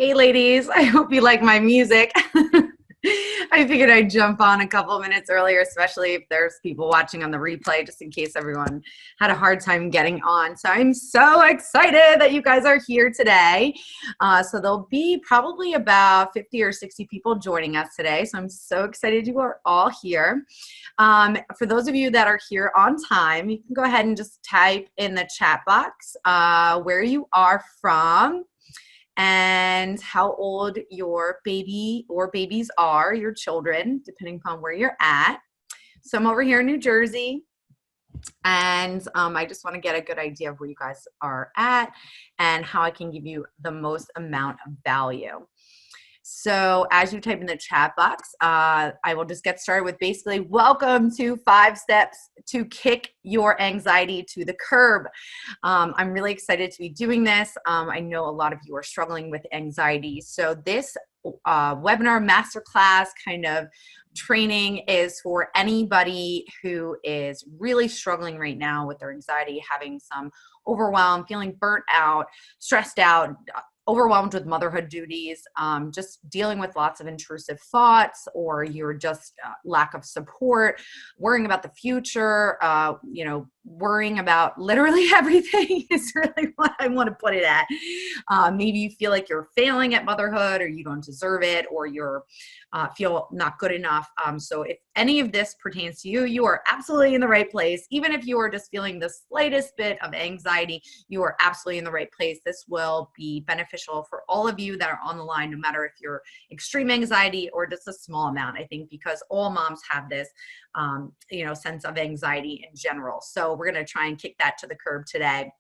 Hey ladies, I hope you like my music. I figured I'd jump on a couple minutes earlier, especially if there's people watching on the replay, just in case everyone had a hard time getting on. So I'm so excited that you guys are here today. So there'll be probably about 50 or 60 people joining us today. So I'm so excited you are all here. For those of you that are here on time, you can go ahead and just type in the chat box where you are from and how old your baby or babies are, your children, depending upon where you're at. So I'm over here in New Jersey, and I just want to get a good idea of where you guys are at and how I can give you the most amount of value. So as you type in the chat box, I will just get started with basically welcome to 5 steps to kick your anxiety to the curb. I'm really excited to be doing this. I know a lot of you are struggling with anxiety. So this webinar masterclass kind of training is for anybody who is really struggling right now with their anxiety, having some overwhelm, feeling burnt out, stressed out, overwhelmed with motherhood duties, just dealing with lots of intrusive thoughts, or you're just lack of support, worrying about the future, worrying about literally everything is really what I want to put it at. Maybe you feel like you're failing at motherhood, or you don't deserve it, or you're feel not good enough. So if any of this pertains to you, you are absolutely in the right place. Even if you are just feeling the slightest bit of anxiety, you are absolutely in the right place. This will be beneficial for all of you that are on the line, no matter if you're extreme anxiety or just a small amount. I think because all moms have this, sense of anxiety in general. So we're going to try and kick that to the curb today.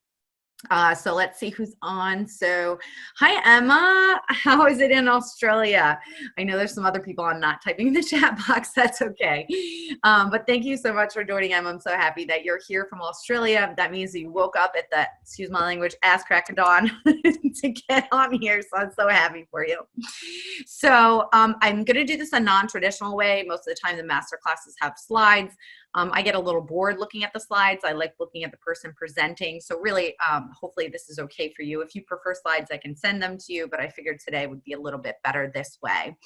So let's see who's on. So hi, Emma. How is it in Australia? I know there's some other people on not typing in the chat box. That's okay. But thank you so much for joining, Emma. I'm so happy that you're here from Australia. That means that you woke up at the, excuse my language, ass crack of dawn to get on here. So I'm so happy for you. So I'm going to do this a non-traditional way. Most of the time the master classes have slides. I get a little bored looking at the slides. I like looking at the person presenting. So really, hopefully this is okay for you. If you prefer slides, I can send them to you, but I figured today would be a little bit better this way.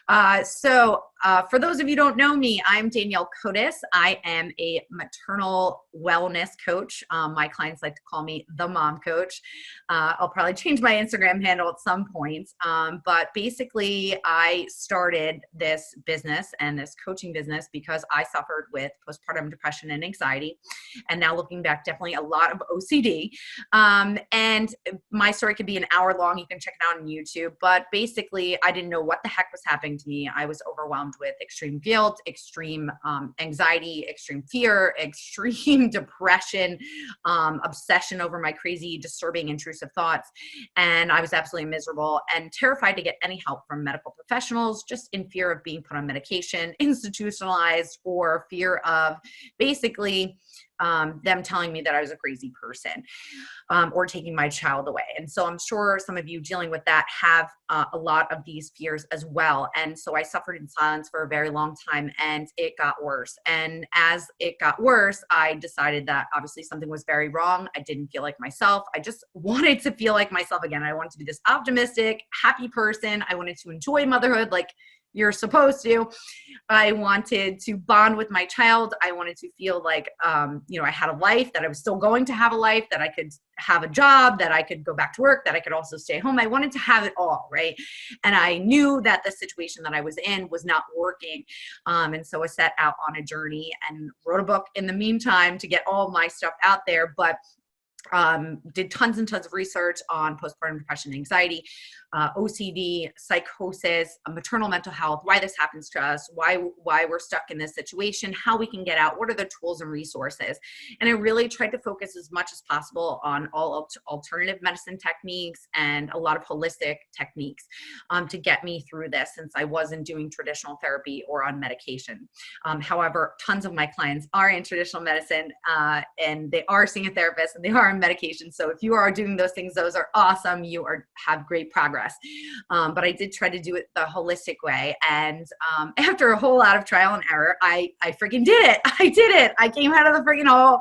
For those of you who don't know me, I'm Danielle Feels. I am a maternal wellness coach. My clients like to call me the mom coach. I'll probably change my Instagram handle at some point. But basically, I started this business and this coaching business because I suffered with postpartum depression and anxiety. And now looking back, definitely a lot of OCD. And my story could be an hour long. You can check it out on YouTube. But basically, I didn't know what the heck was happening to me. I was overwhelmed with extreme guilt, extreme anxiety, extreme fear, extreme depression, obsession over my crazy, disturbing, intrusive thoughts. And I was absolutely miserable and terrified to get any help from medical professionals, just in fear of being put on medication, institutionalized, or fear of basically them telling me that I was a crazy person or taking my child away. And so I'm sure some of you dealing with that have a lot of these fears as well. And so I suffered in silence for a very long time, and it got worse. And as it got worse, I decided that obviously something was very wrong. I didn't feel like myself. I just wanted to feel like myself again. I wanted to be this optimistic, happy person. I wanted to enjoy motherhood like you're supposed to. I wanted to bond with my child. I wanted to feel like, I had a life, that I was still going to have a life, that I could have a job, that I could go back to work, that I could also stay home. I wanted to have it all, right? And I knew that the situation that I was in was not working. And so I set out on a journey and wrote a book in the meantime to get all my stuff out there. But did tons and tons of research on postpartum depression, anxiety, OCD, psychosis, maternal mental health, why this happens to us, why we're stuck in this situation, how we can get out, what are the tools and resources. And I really tried to focus as much as possible on all alternative medicine techniques and a lot of holistic techniques to get me through this, since I wasn't doing traditional therapy or on medication. However, tons of my clients are in traditional medicine and they are seeing a therapist and they are are on medication. So if you are doing those things, those are awesome. Have great progress. But I did try to do it the holistic way. And after a whole lot of trial and error, I freaking did it. I did it. I came out of the freaking hole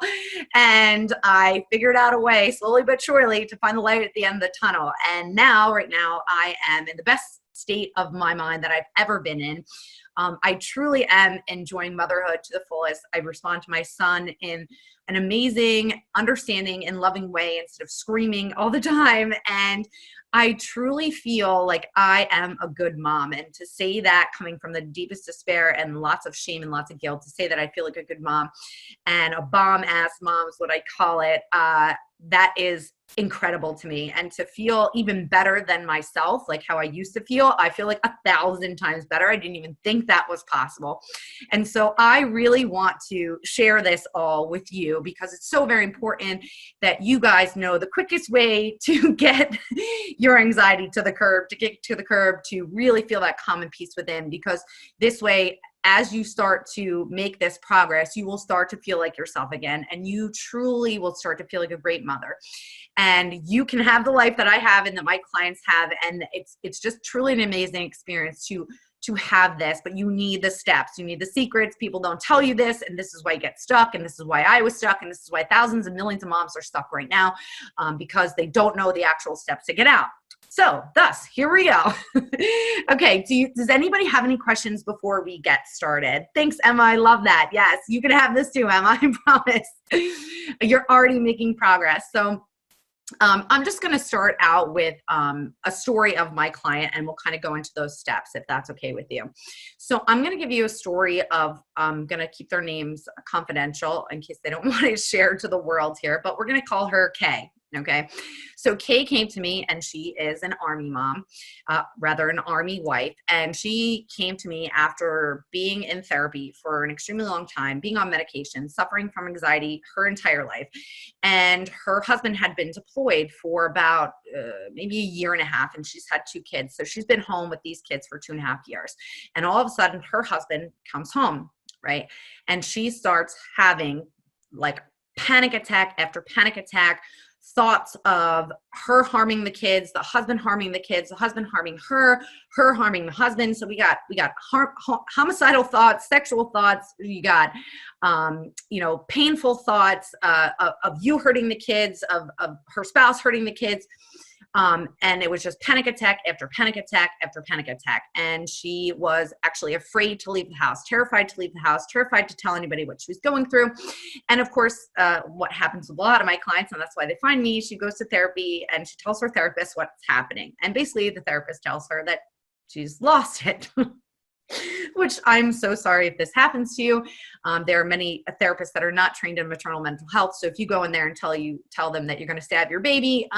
and I figured out a way slowly but surely to find the light at the end of the tunnel. And now, right now, I am in the best state of my mind that I've ever been in. I truly am enjoying motherhood to the fullest. I respond to my son in an amazing, understanding, and loving way instead of screaming all the time. And I truly feel like I am a good mom. And to say that coming from the deepest despair and lots of shame and lots of guilt, to say that I feel like a good mom and a bomb-ass mom is what I call it, that is incredible to me. And to feel even better than myself, like how I used to feel, I feel like 1,000 times better. I didn't even think that was possible. And so I really want to share this all with you because it's so very important that you guys know the quickest way to get your anxiety to the curb, to really feel that calm and peace within, because this way, as you start to make this progress, you will start to feel like yourself again, and you truly will start to feel like a great mother. And you can have the life that I have and that my clients have, and it's just truly an amazing experience to have this, but you need the steps, you need the secrets. People don't tell you this, and this is why you get stuck, and this is why I was stuck, and this is why thousands and millions of moms are stuck right now, because they don't know the actual steps to get out. So thus, here we go. Okay, does anybody have any questions before we get started? Thanks, Emma, I love that. Yes, you can have this too, Emma, I promise. You're already making progress. So I'm just going to start out with a story of my client, and we'll kind of go into those steps if that's okay with you. So I'm going to give you a story of, I'm going to keep their names confidential in case they don't want to share to the world here, but we're going to call her Kay. Okay. So Kay came to me, and she is an Army mom, rather an Army wife. And she came to me after being in therapy for an extremely long time, being on medication, suffering from anxiety her entire life. And her husband had been deployed for about maybe a year and a half, and she's had 2 kids. So she's been home with these kids for 2.5 years. And all of a sudden her husband comes home, right? And she starts having like panic attack after panic attack, thoughts of her harming the kids, the husband harming the kids, the husband harming her harming the husband. So we got homicidal thoughts, sexual thoughts. You got, painful thoughts of you hurting the kids, of her spouse hurting the kids. And it was just panic attack after panic attack after panic attack. And she was actually afraid to leave the house, terrified to leave the house, terrified to tell anybody what she was going through. And of course, what happens with a lot of my clients, and that's why they find me, she goes to therapy and she tells her therapist what's happening. And basically the therapist tells her that she's lost it. Which I'm so sorry if this happens to you. There are many therapists that are not trained in maternal mental health. So if you go in there and tell them that you're going to stab your baby,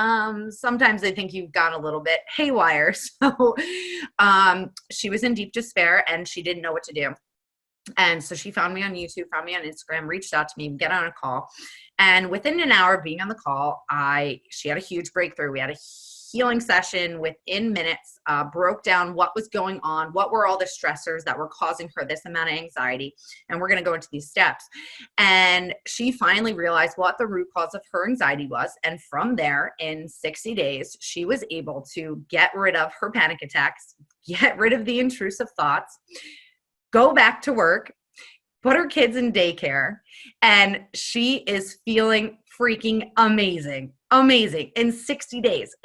sometimes they think you've gone a little bit haywire. So she was in deep despair and she didn't know what to do. And so she found me on YouTube, found me on Instagram, reached out to me, get on a call. And within an hour of being on the call, she had a huge breakthrough. We had a healing session within minutes, broke down what was going on, what were all the stressors that were causing her this amount of anxiety. And we're going to go into these steps. And she finally realized what the root cause of her anxiety was. And from there, in 60 days, she was able to get rid of her panic attacks, get rid of the intrusive thoughts, go back to work, put her kids in daycare, and she is feeling freaking amazing. Amazing. In 60 days,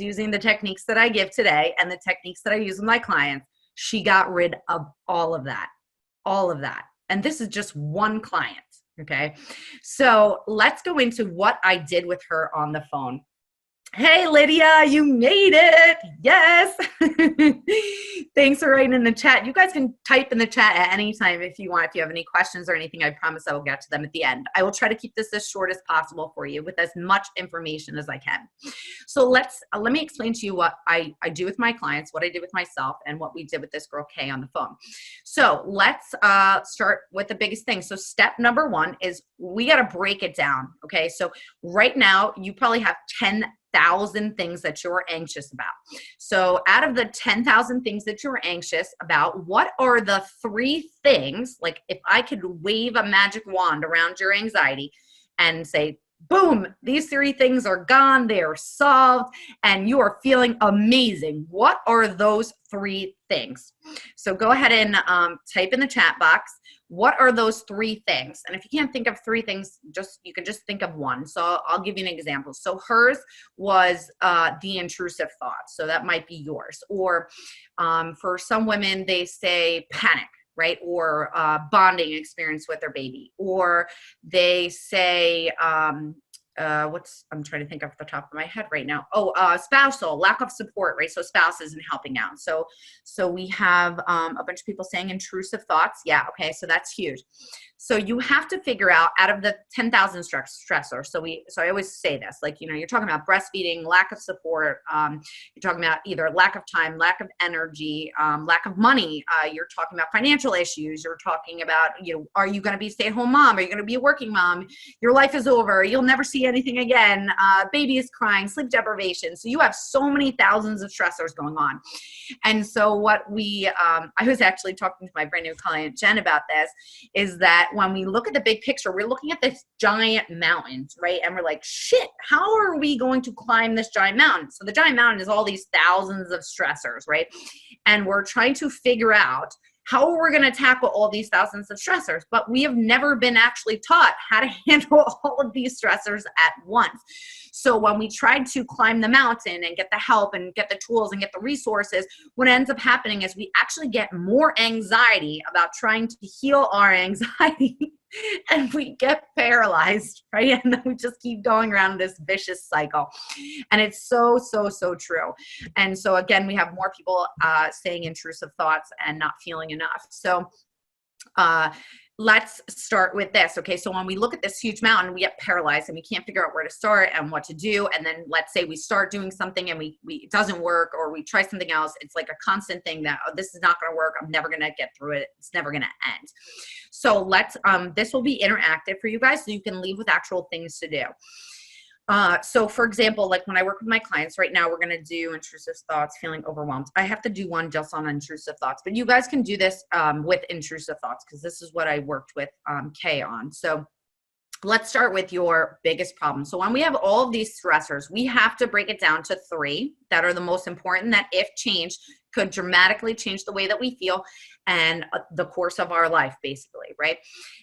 using the techniques that I give today and the techniques that I use with my clients, she got rid of all of that. And this is just one client. Okay. So let's go into what I did with her on the phone. Hey, Lydia, you made it. Yes. Thanks for writing in the chat. You guys can type in the chat at any time if you want. If you have any questions or anything, I promise I will get to them at the end. I will try to keep this as short as possible for you with as much information as I can. So let me explain to you what I do with my clients, what I did with myself, and what we did with this girl Kay on the phone. So let's start with the biggest thing. So step number 1 is we got to break it down. Okay. So right now you probably have 10,000 things that you're anxious about. So out of the 10,000 things that you're anxious about, what are the 3 things, like if I could wave a magic wand around your anxiety and say, Boom, these three things are gone, they are solved, and you are feeling amazing. What are those three things? So go ahead and type in the chat box, what are those three things? And if you can't think of three things, you can just think of one. So I'll give you an example. So hers was the intrusive thoughts. So that might be yours. Or for some women, they say panic, right? Or bonding experience with their baby. Or they say, I'm trying to think off the top of my head right now. Oh, spousal, lack of support, right? So spouse isn't helping out. So we have a bunch of people saying intrusive thoughts. Yeah, okay, so that's huge. So you have to figure out of the 10,000 stressors. So I always say this, like, you're talking about breastfeeding, lack of support. You're talking about either lack of time, lack of energy, lack of money. You're talking about financial issues. You're talking about, are you going to be a stay-at-home mom? Are you going to be a working mom? Your life is over. You'll never see anything again. Baby is crying, sleep deprivation. So you have so many thousands of stressors going on. And so what I was actually talking to my brand new client, Jen, about this, is that when we look at the big picture, we're looking at this giant mountains, right? And we're like, shit, how are we going to climb this giant mountain? So the giant mountain is all these thousands of stressors, right? And we're trying to figure out how we're going to tackle all these thousands of stressors, but we have never been actually taught how to handle all of these stressors at once. So when we try to climb the mountain and get the help and get the tools and get the resources, what ends up happening is we actually get more anxiety about trying to heal our anxiety and we get paralyzed, right? And then we just keep going around this vicious cycle. And it's so, so, so true. And so again, we have more people saying intrusive thoughts and not feeling enough. So let's start with this. Okay, so when we look at this huge mountain, we get paralyzed and we can't figure out where to start and what to do. And then let's say we start doing something and it doesn't work, or we try something else. It's like a constant thing that, oh, this is not going to work. I'm never going to get through it. It's never going to end. So this will be interactive for you guys, so you can leave with actual things to do. So for example, like when I work with my clients right now, we're going to do intrusive thoughts, feeling overwhelmed. I have to do one just on intrusive thoughts, but you guys can do this with intrusive thoughts, because this is what I worked with Kay on. So let's start with your biggest problem. So when we have all of these stressors, we have to break it down to three that are the most important, that if changed, could dramatically change the way that we feel and the course of our life, basically, right?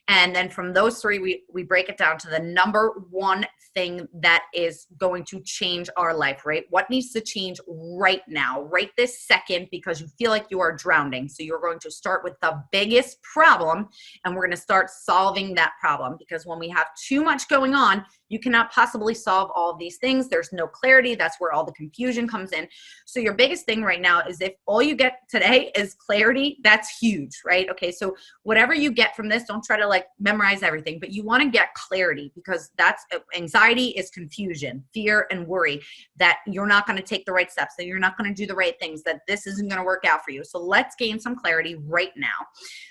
And then from those three, we break it down to the number one thing that is going to change our life, right? What needs to change right now, right this second, because you feel like you are drowning. So you're going to start with the biggest problem, and we're going to start solving that problem, because when we have too much going on, you cannot possibly solve all of these things. There's no clarity. That's where all the confusion comes in. So your biggest thing right now is, if all you get today is clarity, that's huge, right? Okay, so whatever you get from this, don't try to like memorize everything, but you want to get clarity, because that's anxiety is confusion, fear, and worry that you're not going to take the right steps, that you're not going to do the right things, that this isn't going to work out for you. So let's gain some clarity right now.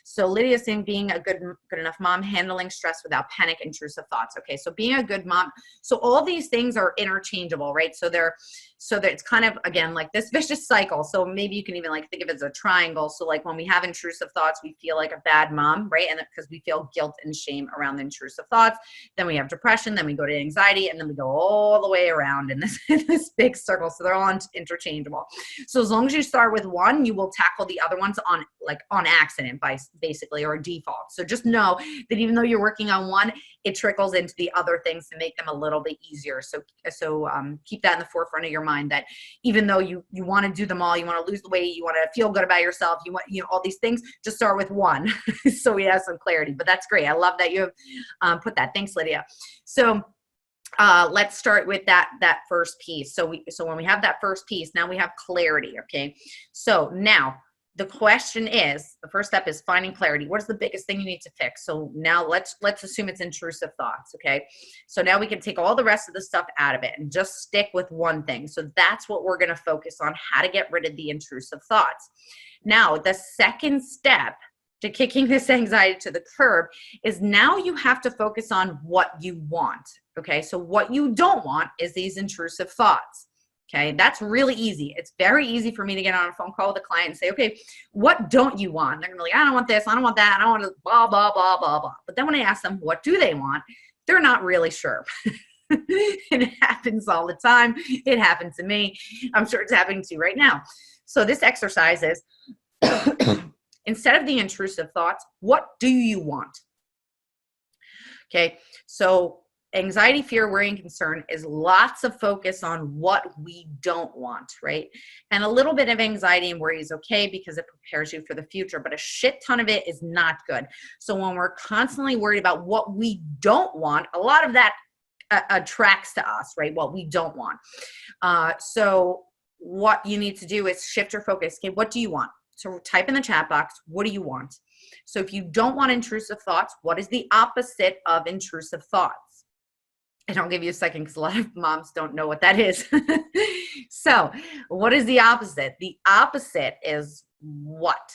So Lydia saying, being a good enough mom, handling stress without panic, intrusive thoughts. Okay, so being a good mom. So all these things are interchangeable, right? So that it's kind of, again, like this vicious cycle. So maybe you can even like think of it as a triangle. So like when we have intrusive thoughts, we feel like a bad mom, right? And because we feel guilt and shame around the intrusive thoughts. Then we have depression, then we go to anxiety, and then we go all the way around in this big circle. So they're all interchangeable. So as long as you start with one, you will tackle the other ones on accident, basically, or default. So just know that even though you're working on one, it trickles into the other things to make them a little bit easier. So keep that in the forefront of your mind, that even though you want to do them all, you want to lose the weight, you want to feel good about yourself, you want, all these things, just start with one. So we have some clarity. But that's great. I love that you have put that. Thanks, Lydia. So let's start with that first piece. So when we have that first piece, now we have clarity. Okay. So now the question is, the first step is finding clarity. What is the biggest thing you need to fix? So now let's assume it's intrusive thoughts. Okay. So now we can take all the rest of the stuff out of it and just stick with one thing. So that's what we're going to focus on, how to get rid of the intrusive thoughts. Now, the second step to kicking this anxiety to the curb is, now you have to focus on what you want. Okay. So what you don't want is these intrusive thoughts. Okay, that's really easy. It's very easy for me to get on a phone call with a client and say, okay, what don't you want? They're gonna be like, I don't want this, I don't want that, I don't want to blah, blah, blah, blah, blah. But then when I ask them, what do they want? They're not really sure. It happens all the time. It happened to me. I'm sure it's happening to you right now. So this exercise is, instead of the intrusive thoughts, what do you want? Okay, so anxiety, fear, worry, and concern is lots of focus on what we don't want, right? And a little bit of anxiety and worry is okay because it prepares you for the future, but a shit ton of it is not good. So when we're constantly worried about what we don't want, a lot of that attracts to us, right? What we don't want. So what you need to do is shift your focus. Okay, what do you want? So type in the chat box, what do you want? So if you don't want intrusive thoughts, what is the opposite of intrusive thoughts? And I'll give you a second because a lot of moms don't know what that is. So what is the opposite? The opposite is what?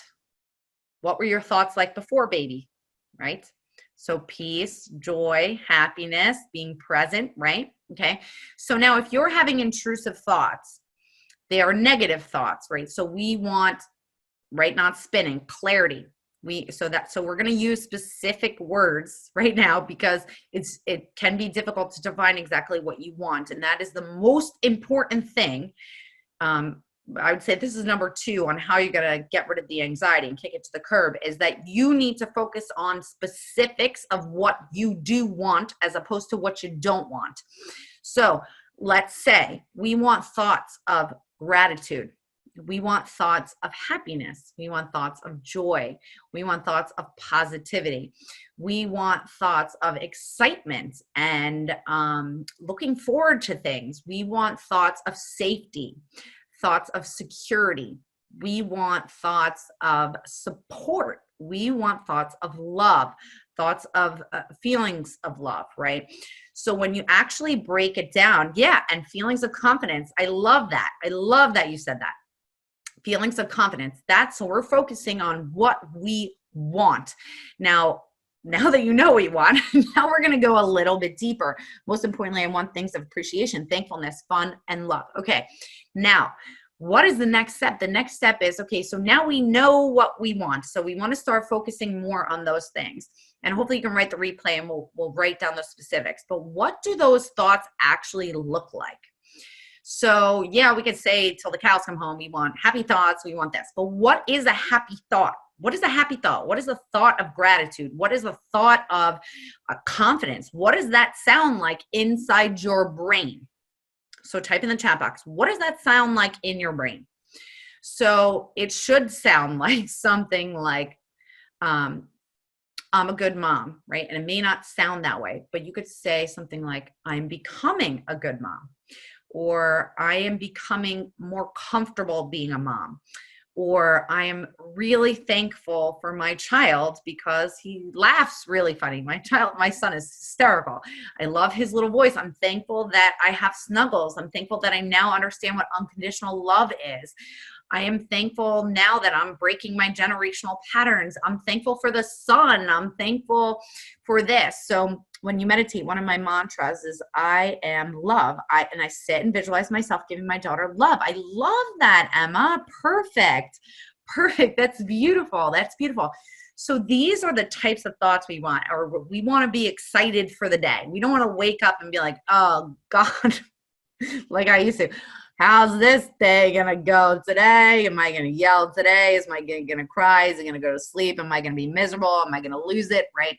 What were your thoughts like before, baby? Right? So peace, joy, happiness, being present, right? Okay. So now if you're having intrusive thoughts, they are negative thoughts, right? So we want, right, not spinning, clarity. So we're going to use specific words right now because it can be difficult to define exactly what you want. And that is the most important thing. I would say this is number 2 on how you're going to get rid of the anxiety and kick it to the curb, is that you need to focus on specifics of what you do want as opposed to what you don't want. So let's say we want thoughts of gratitude. We want thoughts of happiness. We want thoughts of joy. We want thoughts of positivity. We want thoughts of excitement and looking forward to things. We want thoughts of safety, thoughts of security. We want thoughts of support. We want thoughts of love, thoughts of feelings of love, right? So when you actually break it down, yeah, and feelings of confidence. I love that. I love that you said that. Feelings of confidence. So we're focusing on what we want. Now that you know what you want, now we're going to go a little bit deeper. Most importantly, I want things of appreciation, thankfulness, fun, and love. Okay. Now, what is the next step? The next step is, okay, so now we know what we want. So we want to start focusing more on those things. And hopefully you can write the replay and we'll write down the specifics. But what do those thoughts actually look like? So yeah, we could say till the cows come home, we want happy thoughts, we want this. But what is a happy thought? What is a happy thought? What is a thought of gratitude? What is a thought of confidence? What does that sound like inside your brain? So type in the chat box. What does that sound like in your brain? So it should sound like something like, I'm a good mom, right? And it may not sound that way, but you could say something like, I'm becoming a good mom. Or I am becoming more comfortable being a mom. Or I am really thankful for my child because he laughs really funny. My son is hysterical. I love his little voice. I'm thankful that I have snuggles. I'm thankful that I now understand what unconditional love is. I am thankful now that I'm breaking my generational patterns. I'm thankful for the sun. I'm thankful for this. So when you meditate, one of my mantras is I am love. And I sit and visualize myself giving my daughter love. I love that, Emma. Perfect. That's beautiful. That's beautiful. So these are the types of thoughts we want, or we want to be excited for the day. We don't want to wake up and be like, oh God, like I used to. How's this day gonna go today? Am I gonna yell today? Is my gonna cry? Is it gonna go to sleep? Am I gonna be miserable? Am I gonna lose it? Right?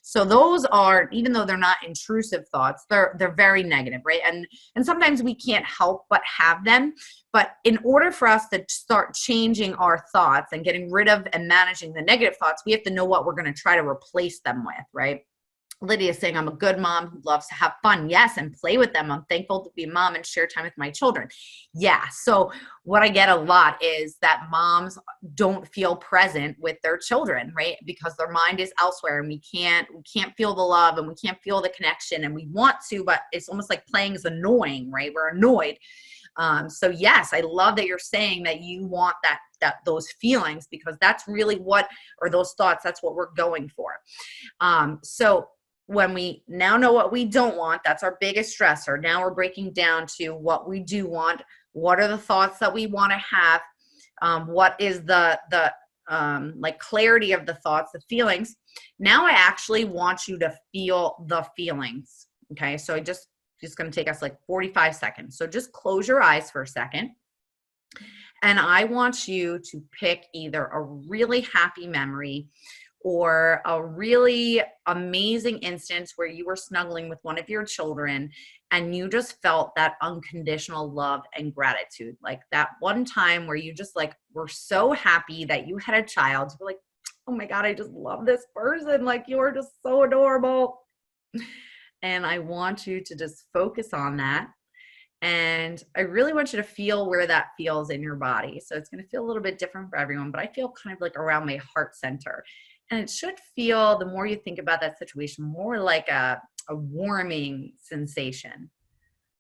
So those are, even though they're not intrusive thoughts, they're very negative, right? And sometimes we can't help but have them. But in order for us to start changing our thoughts and getting rid of and managing the negative thoughts, we have to know what we're gonna try to replace them with, right? Lydia is saying, I'm a good mom who loves to have fun. Yes, and play with them. I'm thankful to be a mom and share time with my children. Yeah, so what I get a lot is that moms don't feel present with their children, right? Because their mind is elsewhere and we can't feel the love and we can't feel the connection and we want to, but it's almost like playing is annoying, right? We're annoyed. So yes, I love that you're saying that you want those feelings because that's really or those thoughts, that's what we're going for. So when we now know what we don't want, that's our biggest stressor. Now we're breaking down to what we do want. What are the thoughts that we want to have? What is the like clarity of the thoughts, the feelings? Now I actually want you to feel the feelings. Okay. So Just going to take us like 45 seconds. So just close your eyes for a second. And I want you to pick either a really happy memory or a really amazing instance where you were snuggling with one of your children and you just felt that unconditional love and gratitude. Like that one time where you just like were so happy that you had a child. You were like, oh my God, I just love this person. Like you're just so adorable. And I want you to just focus on that. And I really want you to feel where that feels in your body. So it's going to feel a little bit different for everyone, but I feel kind of like around my heart center. And it should feel, the more you think about that situation, more like a warming sensation.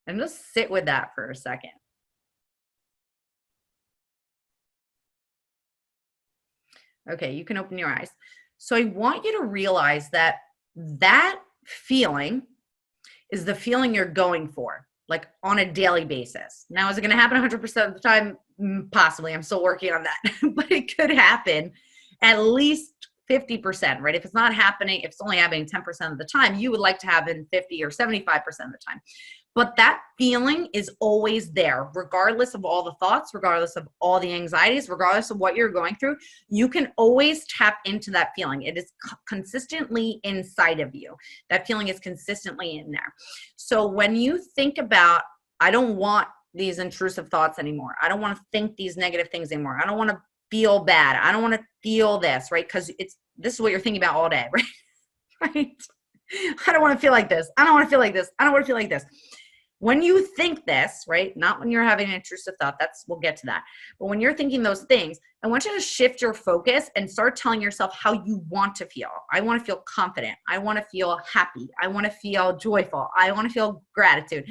And just sit with that for a second. Okay, you can open your eyes. So I want you to realize that that feeling is the feeling you're going for, like on a daily basis. Now, is it going to happen 100% of the time? Possibly. I'm still working on that, but it could happen at least 50%, right? If it's not happening, if it's only happening 10% of the time, you would like to have in 50 or 75% of the time. But that feeling is always there, regardless of all the thoughts, regardless of all the anxieties, regardless of what you're going through. You can always tap into that feeling. It is consistently inside of you. That feeling is consistently in there. So when you think about, I don't want these intrusive thoughts anymore. I don't want to think these negative things anymore. I don't want to feel bad. I don't want to feel this, right? Because this is what you're thinking about all day, right? Right? I don't want to feel like this. I don't want to feel like this. I don't want to feel like this. When you think this, right, not when you're having an intrusive thought, we'll get to that. But when you're thinking those things, I want you to shift your focus and start telling yourself how you want to feel. I want to feel confident. I want to feel happy. I want to feel joyful. I want to feel gratitude.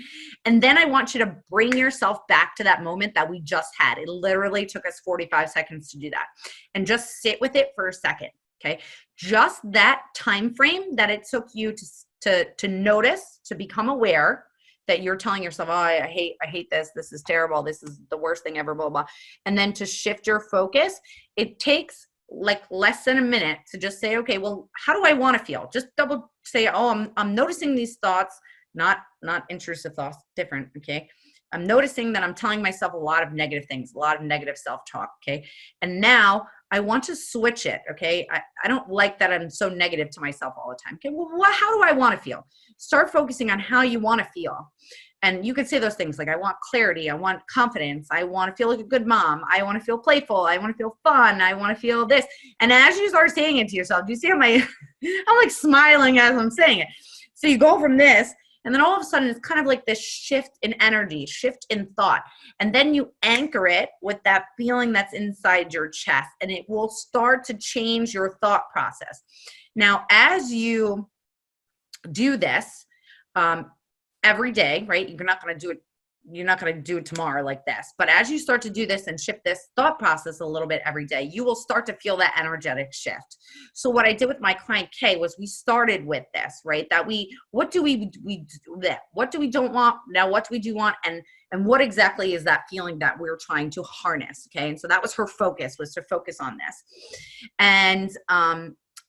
And then I want you to bring yourself back to that moment that we just had. It literally took us 45 seconds to do that. And just sit with it for a second, okay? Just that time frame that it took you to notice, to become aware that you're telling yourself, oh, I hate this. This is terrible. This is the worst thing ever, blah, blah. And then to shift your focus, it takes like less than a minute to just say, okay, well, how do I want to feel? Just double say, oh, I'm noticing these thoughts, not intrusive thoughts, different, okay? I'm noticing that I'm telling myself a lot of negative things, a lot of negative self-talk, okay? And now I want to switch it, okay? I don't like that I'm so negative to myself all the time. Okay, well, how do I want to feel? Start focusing on how you want to feel. And you could say those things like, I want clarity, I want confidence, I want to feel like a good mom, I want to feel playful, I want to feel fun, I want to feel this. And as you start saying it to yourself, do you see how I'm like smiling as I'm saying it. So you go from this, and then all of a sudden, it's kind of like this shift in energy, shift in thought. And then you anchor it with that feeling that's inside your chest, and it will start to change your thought process. Now, as you do this every day, right? You're not going to do it tomorrow like this. But as you start to do this and shift this thought process a little bit every day, you will start to feel that energetic shift. So what I did with my client Kay was we started with this, right? That what do we don't want? Now, what do we do want? And what exactly is that feeling that we're trying to harness? Okay. And so that was her focus, was to focus on this. And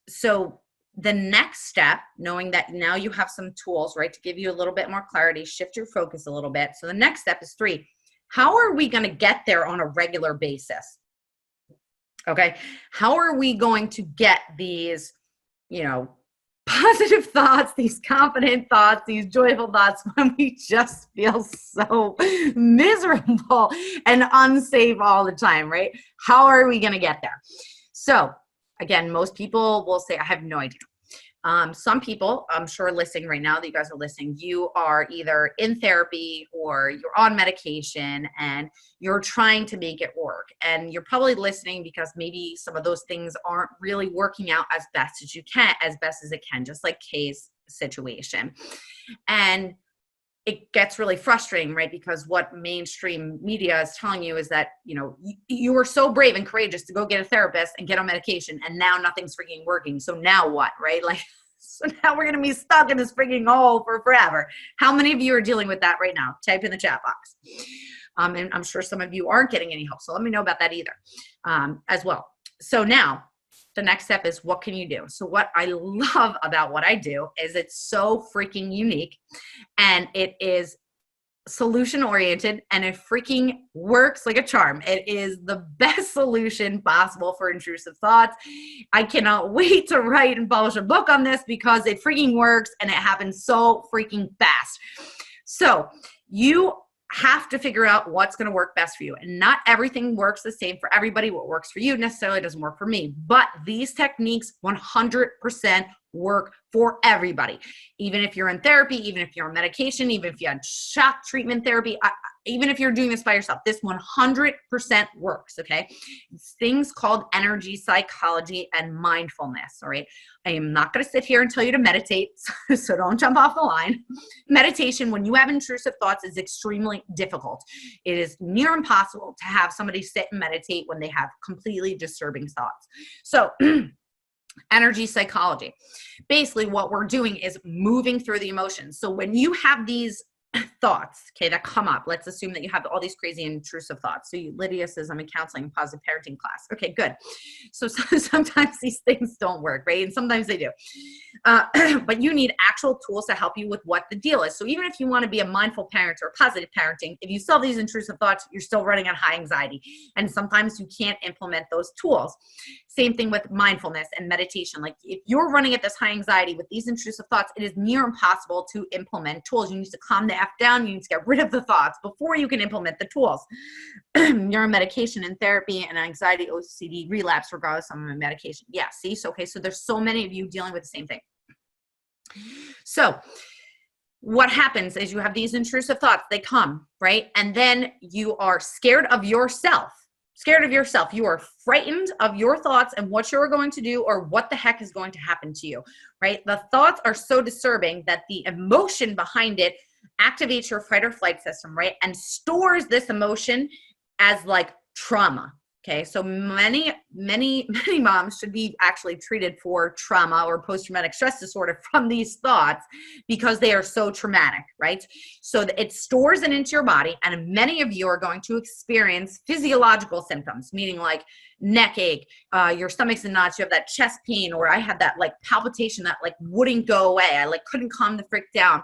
so the next step, knowing that now you have some tools, right, to give you a little bit more clarity, shift your focus a little bit. So the next step is 3. How are we going to get there on a regular basis? Okay. How are we going to get these, positive thoughts, these confident thoughts, these joyful thoughts when we just feel so miserable and unsafe all the time, right? How are we going to get there? So again, most people will say, I have no idea. Some people, I'm sure listening right now that you guys are listening, you are either in therapy or you're on medication and you're trying to make it work. And you're probably listening because maybe some of those things aren't really working out as best as it can, just like Kay's situation. And it gets really frustrating, right? Because what mainstream media is telling you is that, you were so brave and courageous to go get a therapist and get on medication, and now nothing's freaking working. So now what, right? Like, so now we're going to be stuck in this freaking hole for forever. How many of you are dealing with that right now? Type in the chat box. And I'm sure some of you aren't getting any help. So let me know about that either, as well. So now the next step is, what can you do? So what I love about what I do is it's so freaking unique, and it is solution oriented, and it freaking works like a charm. It is the best solution possible for intrusive thoughts. I cannot wait to write and publish a book on this because it freaking works and it happens so freaking fast. So you have to figure out what's going to work best for you. And not everything works the same for everybody. What works for you necessarily doesn't work for me. But these techniques 100% work for everybody. Even if you're in therapy, even if you're on medication, even if you had shock treatment therapy, even if you're doing this by yourself, this 100% works, okay? It's things called energy psychology and mindfulness, all right? I am not going to sit here and tell you to meditate, so don't jump off the line. Meditation, when you have intrusive thoughts, is extremely difficult. It is near impossible to have somebody sit and meditate when they have completely disturbing thoughts. So energy psychology, basically what we're doing is moving through the emotions. So when you have these thoughts, okay, that come up, let's assume that you have all these crazy intrusive thoughts. So Lydia says, I'm in counseling and positive parenting class. Okay, good. So sometimes these things don't work, right? And sometimes they do. But you need actual tools to help you with what the deal is. So even if you want to be a mindful parent or positive parenting, if you still have these intrusive thoughts, you're still running on high anxiety. And sometimes you can't implement those tools. Same thing with mindfulness and meditation. Like if you're running at this high anxiety with these intrusive thoughts, it is near impossible to implement tools. You need to calm the F down. You need to get rid of the thoughts before you can implement the tools. You're on medication and therapy and anxiety, OCD, relapse, regardless of medication. Yeah, see? So, okay, so there's so many of you dealing with the same thing. So what happens is you have these intrusive thoughts, they come, right? And then you are scared of yourself. You are frightened of your thoughts and what you're going to do or what the heck is going to happen to you, right? The thoughts are so disturbing that the emotion behind it activates your fight or flight system, right? And stores this emotion as like trauma. Okay, so many moms should be actually treated for trauma or post-traumatic stress disorder from these thoughts because they are so traumatic, right? So it stores it into your body, and many of you are going to experience physiological symptoms, meaning like neck ache, your stomach's in knots, you have that chest pain, or I had that like palpitation that like wouldn't go away. I like couldn't calm the frick down.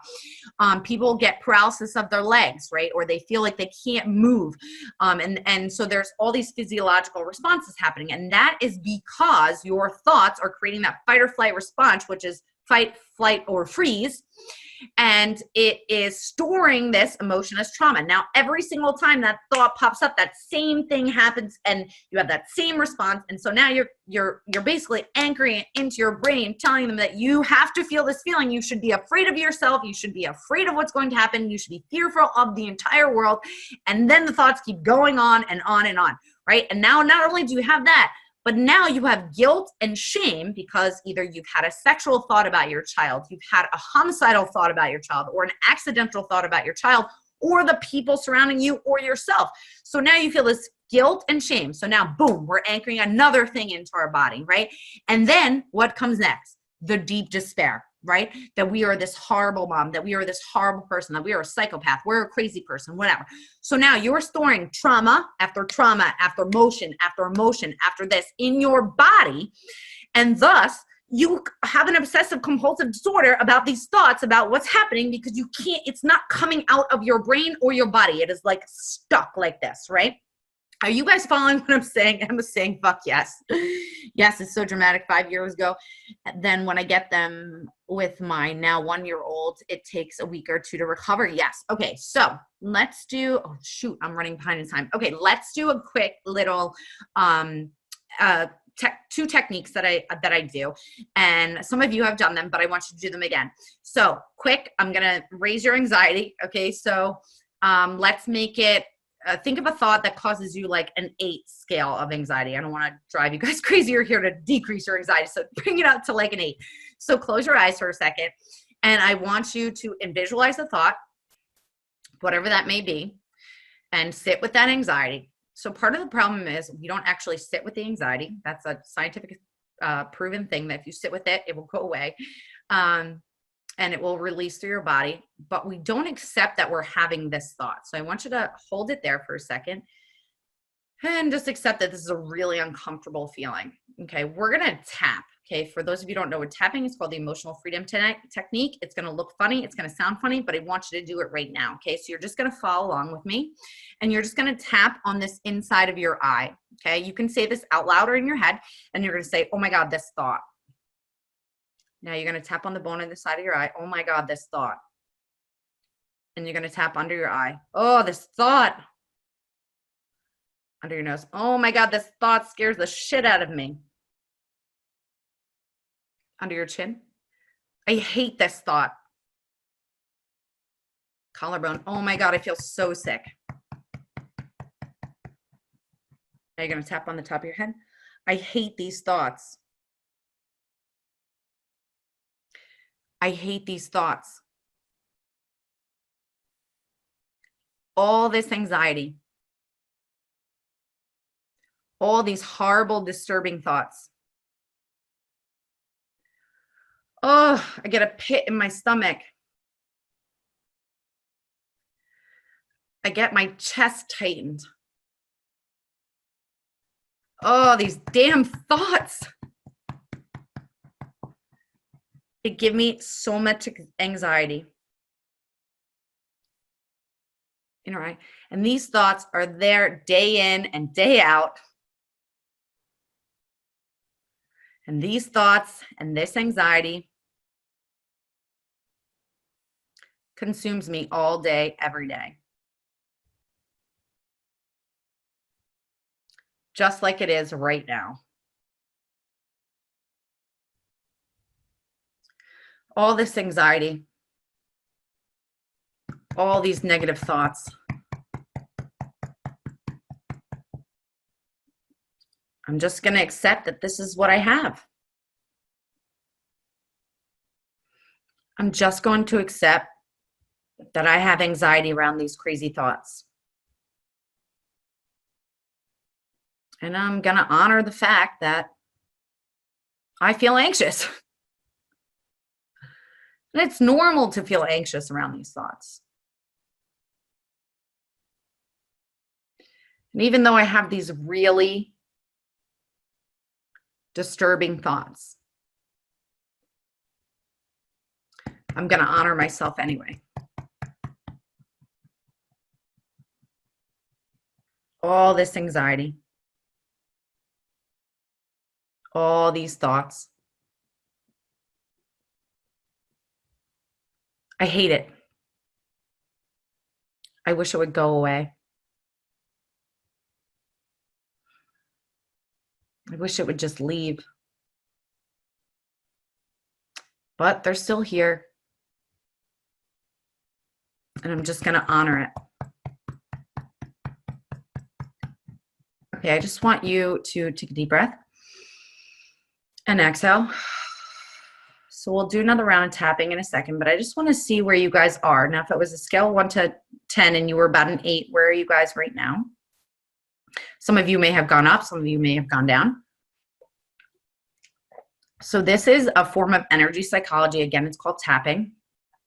People get paralysis of their legs, right? Or they feel like they can't move. And so there's all these physiological responses happening. And that is because your thoughts are creating that fight or flight response, which is fight, flight, or freeze. And it is storing this emotion as trauma. Now, every single time that thought pops up, that same thing happens and you have that same response. And so now you're basically anchoring it into your brain, telling them that you have to feel this feeling. You should be afraid of yourself. You should be afraid of what's going to happen. You should be fearful of the entire world. And then the thoughts keep going on and on and on, right? And now not only do you have that, but now you have guilt and shame because either you've had a sexual thought about your child, you've had a homicidal thought about your child, or an accidental thought about your child, or the people surrounding you, or yourself. So now you feel this guilt and shame. So now, boom, we're anchoring another thing into our body, right? And then what comes next? The deep despair, right? That we are this horrible mom, that we are this horrible person, that we are a psychopath, we're a crazy person, whatever. So now you're storing trauma after emotion after emotion after this in your body. And thus you have an obsessive compulsive disorder about these thoughts about what's happening because you can't, it's not coming out of your brain or your body. It is like stuck like this, right? Are you guys following what I'm saying? I'm saying, fuck yes. Yes, it's so dramatic. 5 years ago. Then when I get them with my now 1-year-old, it takes a week or two to recover. Yes. Okay. So let's do, oh shoot, I'm running behind in time. Okay. Let's do a quick little, two techniques that I do. And some of you have done them, but I want you to do them again. So quick, I'm going to raise your anxiety. Okay. So, let's make it, think of a thought that causes you like an 8 scale of anxiety. I don't want to drive you guys crazy. You're here to decrease your anxiety. So bring it up to like an 8. So close your eyes for a second. And I want you to visualize the thought, whatever that may be, and sit with that anxiety. So part of the problem is we don't actually sit with the anxiety. That's a scientific proven thing that if you sit with it, it will go away. And it will release through your body, but we don't accept that we're having this thought. So I want you to hold it there for a second and just accept that this is a really uncomfortable feeling. Okay, we're gonna tap. Okay, for those of you who don't know what tapping is, called the emotional freedom technique. It's gonna look funny, it's gonna sound funny, but I want you to do it right now. Okay, so you're just gonna follow along with me, and you're just gonna tap on this inside of your eye. Okay, you can say this out loud or in your head, and you're gonna say, "Oh my God, this thought." Now you're gonna tap on the bone in the side of your eye. "Oh my God, this thought." And you're gonna tap under your eye. "Oh, this thought." Under your nose. "Oh my God, this thought scares the shit out of me." Under your chin. "I hate this thought." Collarbone. "Oh my God, I feel so sick." Now you're going to tap on the top of your head. "I hate these thoughts." "I hate these thoughts." All this anxiety, all these horrible, disturbing thoughts. Oh, I get a pit in my stomach. I get my chest tightened. Oh, these damn thoughts. It give me so much anxiety. You know, right? And these thoughts are there day in and day out. And these thoughts and this anxiety consumes me all day, every day. Just like it is right now. All this anxiety, all these negative thoughts. I'm just going to accept that this is what I have. I'm just going to accept that I have anxiety around these crazy thoughts. And I'm going to honor the fact that I feel anxious. And it's normal to feel anxious around these thoughts. And even though I have these really disturbing thoughts, I'm going to honor myself anyway. All this anxiety, all these thoughts. I hate it. I wish it would go away. I wish it would just leave. But they're still here. And I'm just going to honor it. Okay, I just want you to take a deep breath and exhale. So we'll do another round of tapping in a second, but I just want to see where you guys are. Now, if it was a scale of 1 to 10 and you were about an 8, where are you guys right now? Some of you may have gone up, some of you may have gone down. So this is a form of energy psychology. Again, it's called tapping.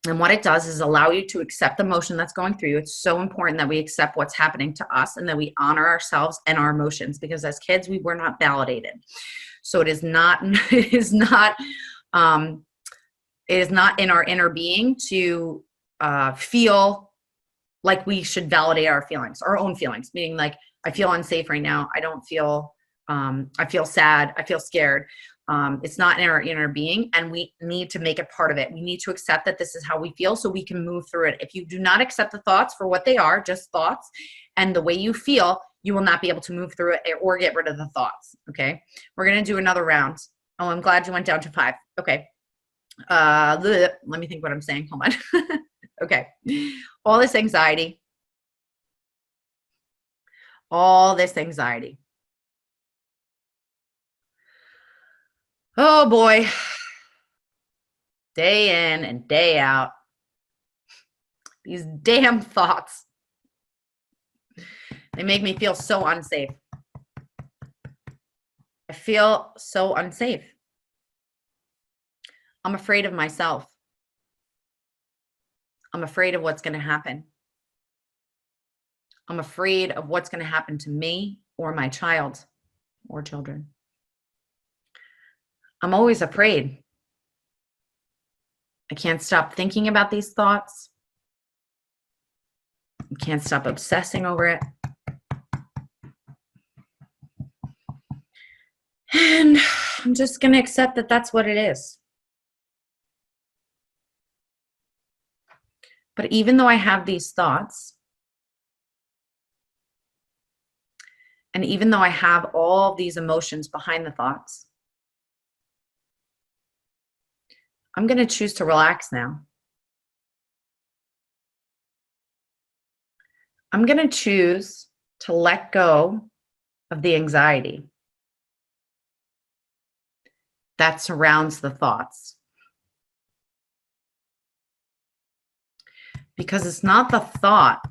And what it does is allow you to accept the emotion that's going through you. It's so important that we accept what's happening to us and that we honor ourselves and our emotions, because as kids, we were not validated. So it is not, it is not in our inner being to feel like we should validate our feelings, our own feelings, meaning like, I feel unsafe right now. I don't feel, I feel sad. I feel scared. It's not in our inner being, and we need to make it part of it. We need to accept that this is how we feel so we can move through it. If you do not accept the thoughts for what they are, just thoughts, and the way you feel, you will not be able to move through it or get rid of the thoughts. Okay. We're going to do another round. Oh, I'm glad you went down to 5. Okay. Let me think what I'm saying. Hold on. Okay. All this anxiety. All this anxiety. Oh boy. Day in and day out. These damn thoughts. They make me feel so unsafe. I feel so unsafe. I'm afraid of myself. I'm afraid of what's going to happen. I'm afraid of what's going to happen to me or my child or children. I'm always afraid. I can't stop thinking about these thoughts. I can't stop obsessing over it. And I'm just going to accept that that's what it is. But even though I have these thoughts, and even though I have all these emotions behind the thoughts, I'm going to choose to relax now. I'm going to choose to let go of the anxiety that surrounds the thoughts. Because it's not the thought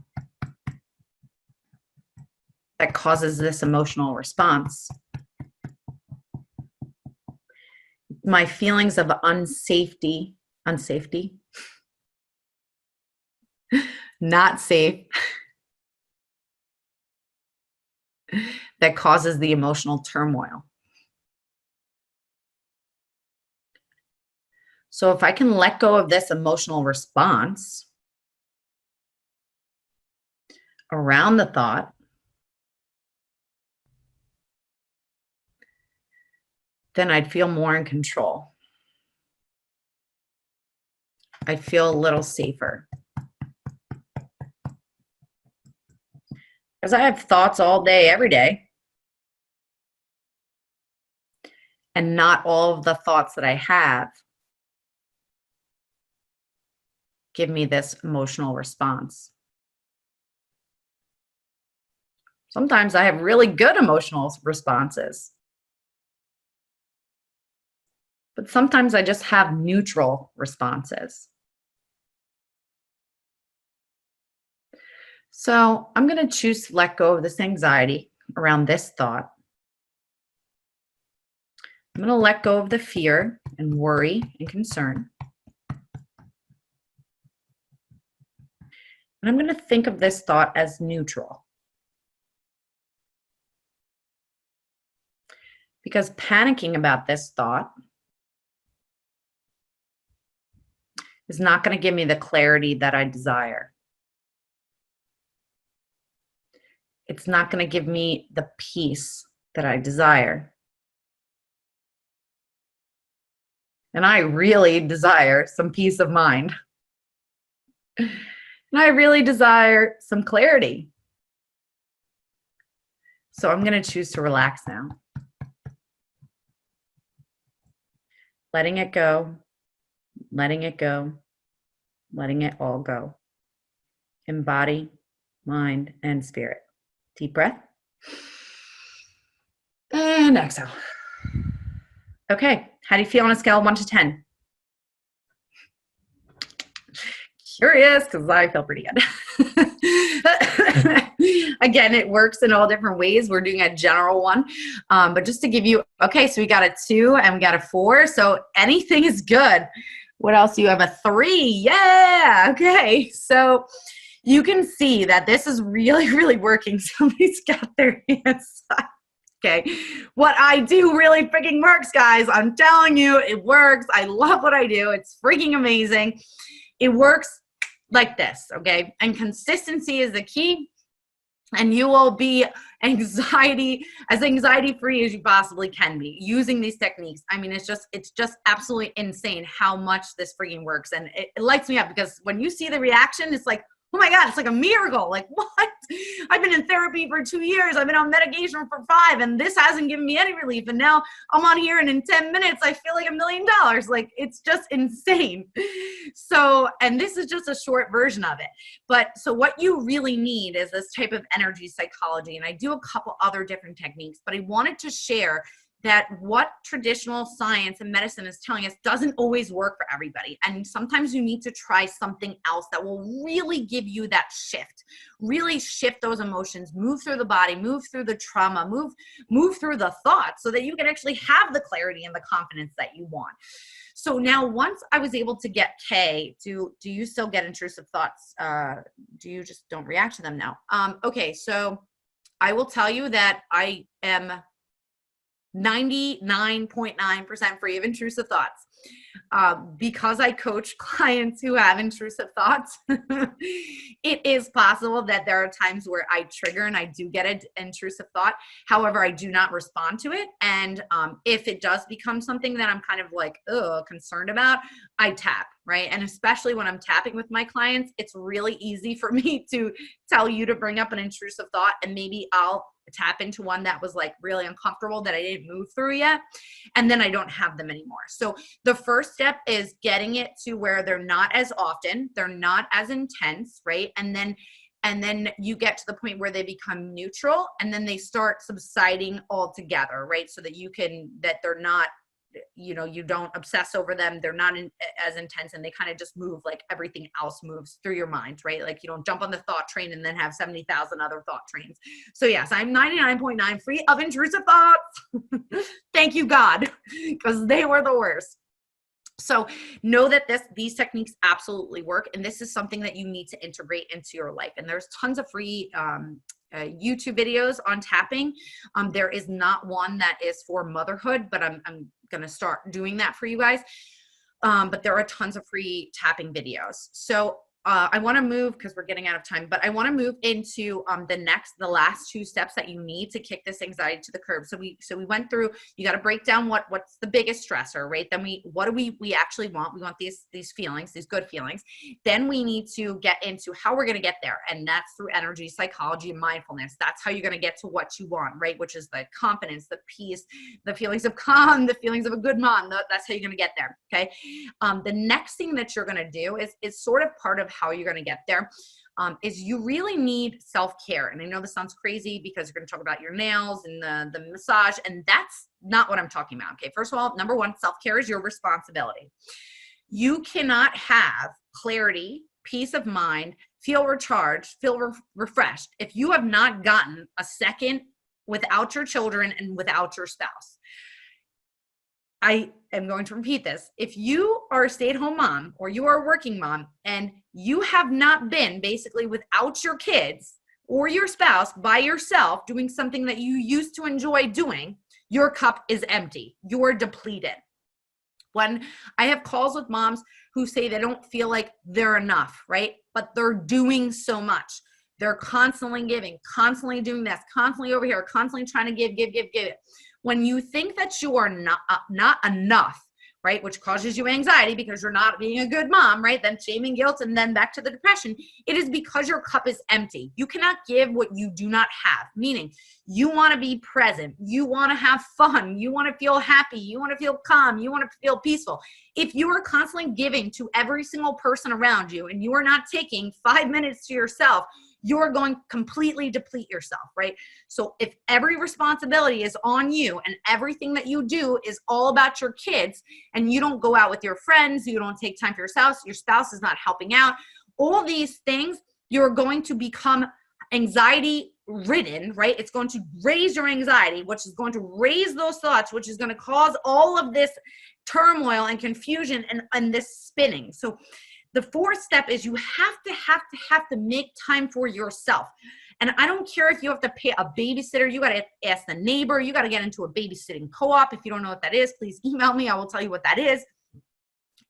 that causes this emotional response. My feelings of unsafety, not safe, that causes the emotional turmoil. So if I can let go of this emotional response around the thought, then I'd feel more in control. I'd feel a little safer. Because I have thoughts all day, every day. And not all of the thoughts that I have give me this emotional response. Sometimes I have really good emotional responses. But sometimes I just have neutral responses. So I'm going to choose to let go of this anxiety around this thought. I'm going to let go of the fear and worry and concern. And I'm going to think of this thought as neutral. Because panicking about this thought is not going to give me the clarity that I desire. It's not going to give me the peace that I desire. And I really desire some peace of mind. And I really desire some clarity. So I'm going to choose to relax now. Letting it go, letting it go, letting it all go. In body, mind, and spirit. Deep breath. And exhale. Okay, how do you feel on a scale of 1 to 10? Curious, because I feel pretty good. Again, it works in all different ways. We're doing a general one. But just to give you, okay, so we got a 2 and we got a 4. So anything is good. What else do you have? A 3. Yeah. Okay. So you can see that this is really, really working. Somebody's got their hands up. Okay. What I do really freaking works, guys. I'm telling you, it works. I love what I do. It's freaking amazing. It works like this. Okay. And consistency is the key. And you will be anxiety free as you possibly can be using these techniques. I mean, it's just absolutely insane how much this freaking works. And it lights me up because when you see the reaction, it's like, oh my God, it's like a miracle. Like, what? I've been in therapy for 2 years. I've been on medication for 5, and this hasn't given me any relief. And now I'm on here, and in 10 minutes, I feel like $1 million. Like, it's just insane. So, and this is just a short version of it. But so what you really need is this type of energy psychology. And I do a couple other different techniques, but I wanted to share that what traditional science and medicine is telling us doesn't always work for everybody. And sometimes you need to try something else that will really give you that shift, really shift those emotions, move through the body, move through the trauma, move through the thoughts so that you can actually have the clarity and the confidence that you want. So now once I was able to get Kay, do you still get intrusive thoughts? Do you just don't react to them now? Okay, so I will tell you that I am 99.9% free of intrusive thoughts. Because I coach clients who have intrusive thoughts, it is possible that there are times where I trigger and I do get an intrusive thought. However, I do not respond to it. And if it does become something that I'm kind of like, concerned about, I tap, right? And especially when I'm tapping with my clients, it's really easy for me to tell you to bring up an intrusive thought, and maybe I'll tap into one that was like really uncomfortable that I didn't move through yet, and then I don't have them anymore. So the first step is getting it to where they're not as often, they're not as intense, right? And then you get to the point where they become neutral, and then they start subsiding altogether, right? So that that they're not, you don't obsess over them. They're not as intense, and they kind of just move like everything else moves through your mind, right? Like you don't jump on the thought train and then have 70,000 other thought trains. So yes, I'm 99.9 free of intrusive thoughts. Thank you, God, because they were the worst. So know that these techniques absolutely work, and this is something that you need to integrate into your life. And there's tons of free YouTube videos on tapping. There is not one that is for motherhood, but I'm going to start doing that for you guys. But there are tons of free tapping videos. So I want to move, because we're getting out of time, but I want to move into the last two steps that you need to kick this anxiety to the curb. So we went through, you got to break down what's the biggest stressor, right? Then what do we actually want? We want these feelings, these good feelings. Then we need to get into how we're going to get there. And that's through energy, psychology, and mindfulness. That's how you're going to get to what you want, right? Which is the confidence, the peace, the feelings of calm, the feelings of a good mom. That's how you're going to get there. Okay. The next thing that you're going to do is sort of part of how you're going to get there, is you really need self-care. And I know this sounds crazy because you're going to talk about your nails and the massage, and that's not what I'm talking about. Okay. First of all, number one, self-care is your responsibility. You cannot have clarity, peace of mind, feel recharged, feel refreshed if you have not gotten a second without your children and without your spouse. I am going to repeat this. If you are a stay-at-home mom or you are a working mom and you have not been basically without your kids or your spouse by yourself doing something that you used to enjoy doing, your cup is empty. You're depleted. When I have calls with moms who say they don't feel like they're enough, right? But they're doing so much. They're constantly giving, constantly doing this, constantly over here, constantly trying to give it. When you think that you are not enough, right, which causes you anxiety because you're not being a good mom, right, then shame and guilt, and then back to the depression, it is because your cup is empty. You cannot give what you do not have, meaning you want to be present, you want to have fun, you want to feel happy, you want to feel calm, you want to feel peaceful. If you are constantly giving to every single person around you and you are not taking 5 minutes to yourself, you're going to completely deplete yourself, right? So if every responsibility is on you and everything that you do is all about your kids, and you don't go out with your friends, you don't take time for your spouse is not helping out, all these things, you're going to become anxiety ridden, right? It's going to raise your anxiety, which is going to raise those thoughts, which is going to cause all of this turmoil and confusion and this spinning. So the fourth step is you have to make time for yourself. And I don't care if you have to pay a babysitter, you got to ask the neighbor, you got to get into a babysitting co-op. If you don't know what that is, please email me. I will tell you what that is.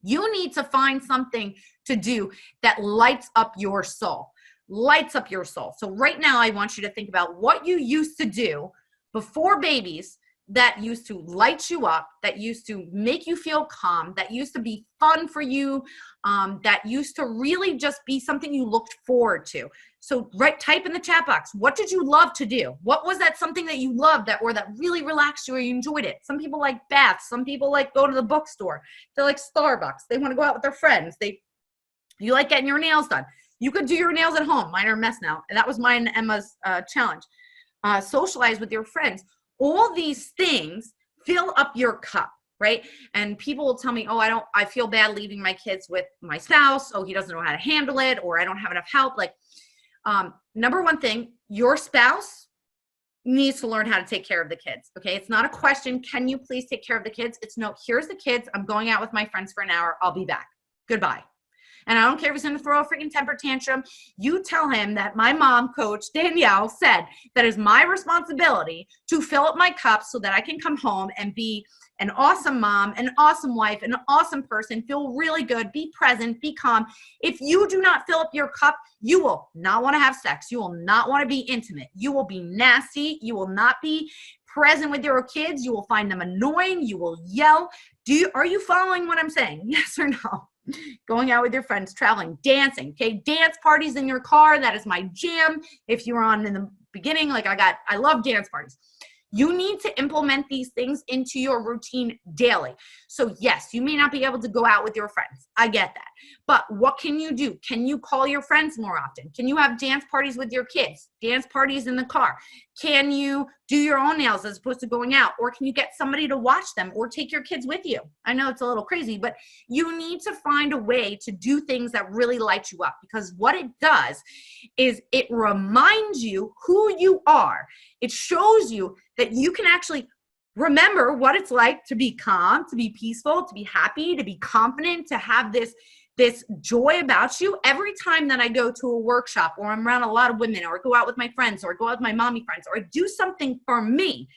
You need to find something to do that lights up your soul. Lights up your soul. So right now, I want you to think about what you used to do before babies that used to light you up, that used to make you feel calm, that used to be fun for you, that used to really just be something you looked forward to. So type in the chat box, what did you love to do? What was that something that you loved that really relaxed you or you enjoyed it? Some people like baths. Some people like go to the bookstore. They like Starbucks. They want to go out with their friends. You like getting your nails done. You could do your nails at home. Mine are a mess now. And that was mine and Emma's challenge. Socialize with your friends. All these things fill up your cup, right? And people will tell me, oh, I feel bad leaving my kids with my spouse. Oh, he doesn't know how to handle it, or I don't have enough help. Like, number one thing, your spouse needs to learn how to take care of the kids. Okay. It's not a question. Can you please take care of the kids? It's no, here's the kids. I'm going out with my friends for an hour. I'll be back. Goodbye. And I don't care if he's going to throw a freaking temper tantrum. You tell him that my mom, Coach Danielle, said that is my responsibility to fill up my cup so that I can come home and be an awesome mom, an awesome wife, an awesome person, feel really good, be present, be calm. If you do not fill up your cup, you will not want to have sex. You will not want to be intimate. You will be nasty. You will not be present with your kids. You will find them annoying. You will yell. Are you following what I'm saying? Yes or no? Going out with your friends, traveling, dancing, okay? Dance parties in your car. That is my jam. If you were on in the beginning, I love dance parties. You need to implement these things into your routine daily. So yes, you may not be able to go out with your friends. I get that. But what can you do? Can you call your friends more often? Can you have dance parties with your kids? Dance parties in the car? Can you do your own nails as opposed to going out? Or can you get somebody to watch them or take your kids with you? I know it's a little crazy, but you need to find a way to do things that really light you up, because what it does is it reminds you who you are. It shows you that you can actually remember what it's like to be calm, to be peaceful, to be happy, to be confident, to have this joy about you. Every time that I go to a workshop or I'm around a lot of women or go out with my friends or go out with my mommy friends or do something for me,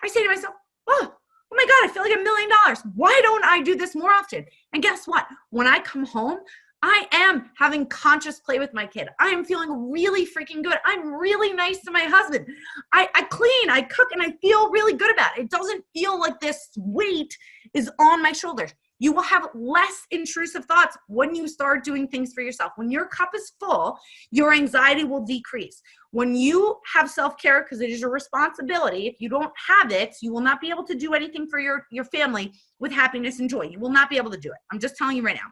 I say to myself, oh my God, I feel like $1 million. Why don't I do this more often? And guess what? When I come home, I am having conscious play with my kid. I am feeling really freaking good. I'm really nice to my husband. I clean, I cook, and I feel really good about it. It doesn't feel like this weight is on my shoulders. You will have less intrusive thoughts when you start doing things for yourself. When your cup is full, your anxiety will decrease. When you have self-care, because it is your responsibility, if you don't have it, you will not be able to do anything for your family with happiness and joy. You will not be able to do it. I'm just telling you right now.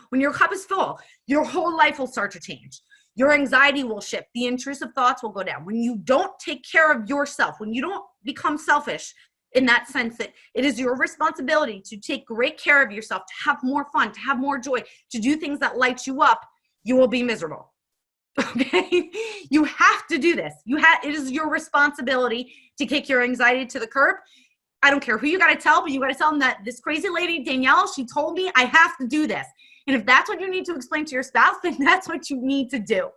When your cup is full, your whole life will start to change. Your anxiety will shift. The intrusive thoughts will go down. When you don't take care of yourself, when you don't become selfish in that sense that it is your responsibility to take great care of yourself, to have more fun, to have more joy, to do things that light you up, you will be miserable. Okay? You have to do this. It is your responsibility to kick your anxiety to the curb. I don't care who you got to tell, but you got to tell them that this crazy lady, Danielle, she told me I have to do this. And if that's what you need to explain to your spouse, then that's what you need to do.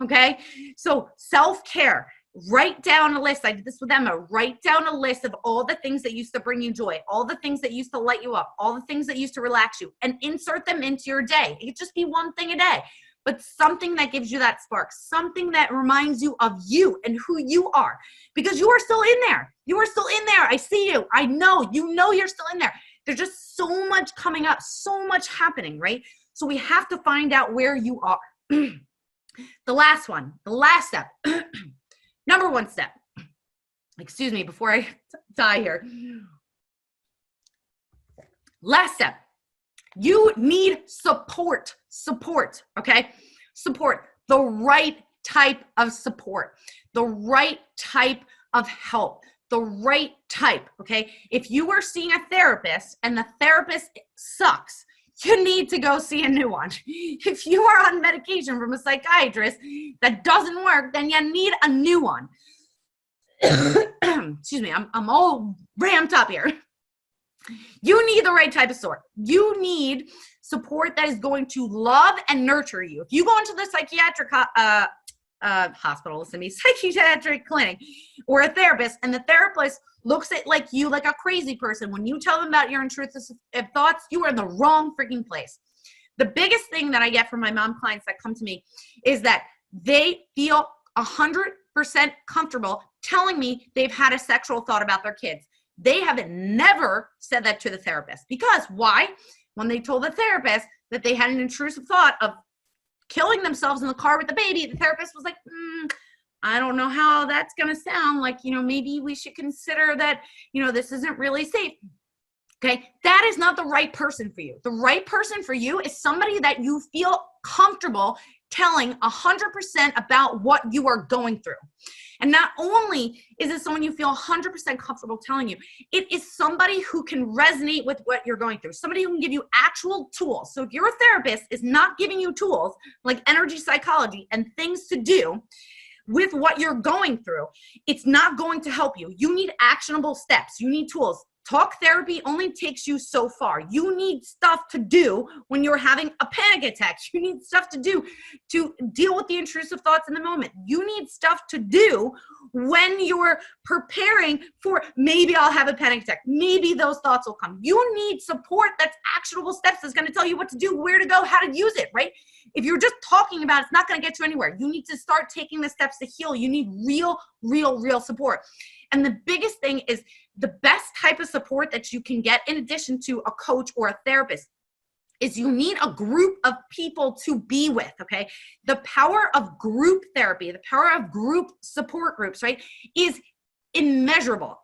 Okay? So self-care, write down a list. I did this with Emma. Write down a list of all the things that used to bring you joy, all the things that used to light you up, all the things that used to relax you, and insert them into your day. It could just be one thing a day, but something that gives you that spark, something that reminds you of you and who you are, because you are still in there. You are still in there. I see you. I know, you're still in there. There's just so much coming up, so much happening, right? So we have to find out where you are. The last step, number one step, excuse me, before I die here. Last step, you need support, okay? Support, the right type of support, the right type of help, the right type, okay? If you are seeing a therapist and the therapist sucks, you need to go see a new one. If you are on medication from a psychiatrist that doesn't work, then you need a new one. Excuse me, I'm all ramped up here. You need the right type of support. You need support that is going to love and nurture you. If you go into the psychiatric hospital, psychiatric clinic, or a therapist, and the therapist looks at you like a crazy person, when you tell them about your intrusive thoughts, you are in the wrong freaking place. The biggest thing that I get from my mom clients that come to me is that they feel 100% comfortable telling me they've had a sexual thought about their kids. They have never said that to the therapist. Because why? When they told the therapist that they had an intrusive thought of killing themselves in the car with the baby, the therapist was like, I don't know how that's going to sound. Maybe we should consider that, this isn't really safe. Okay. That is not the right person for you. The right person for you is somebody that you feel comfortable telling 100% about what you are going through. And not only is it someone you feel 100% comfortable telling you, it is somebody who can resonate with what you're going through, somebody who can give you actual tools. So if your therapist is not giving you tools like energy psychology and things to do with what you're going through, it's not going to help you. You need actionable steps. You need tools. Talk therapy only takes you so far. You need stuff to do when you're having a panic attack. You need stuff to do to deal with the intrusive thoughts in the moment. You need stuff to do when you're preparing for maybe I'll have a panic attack. Maybe those thoughts will come. You need support that's actionable steps that's going to tell you what to do, where to go, how to use it, right? If you're just talking about it, it's not going to get you anywhere. You need to start taking the steps to heal. You need real support. And the biggest thing is the best type of support that you can get in addition to a coach or a therapist is you need a group of people to be with, okay? The power of group therapy, the power of group support groups, right, is immeasurable.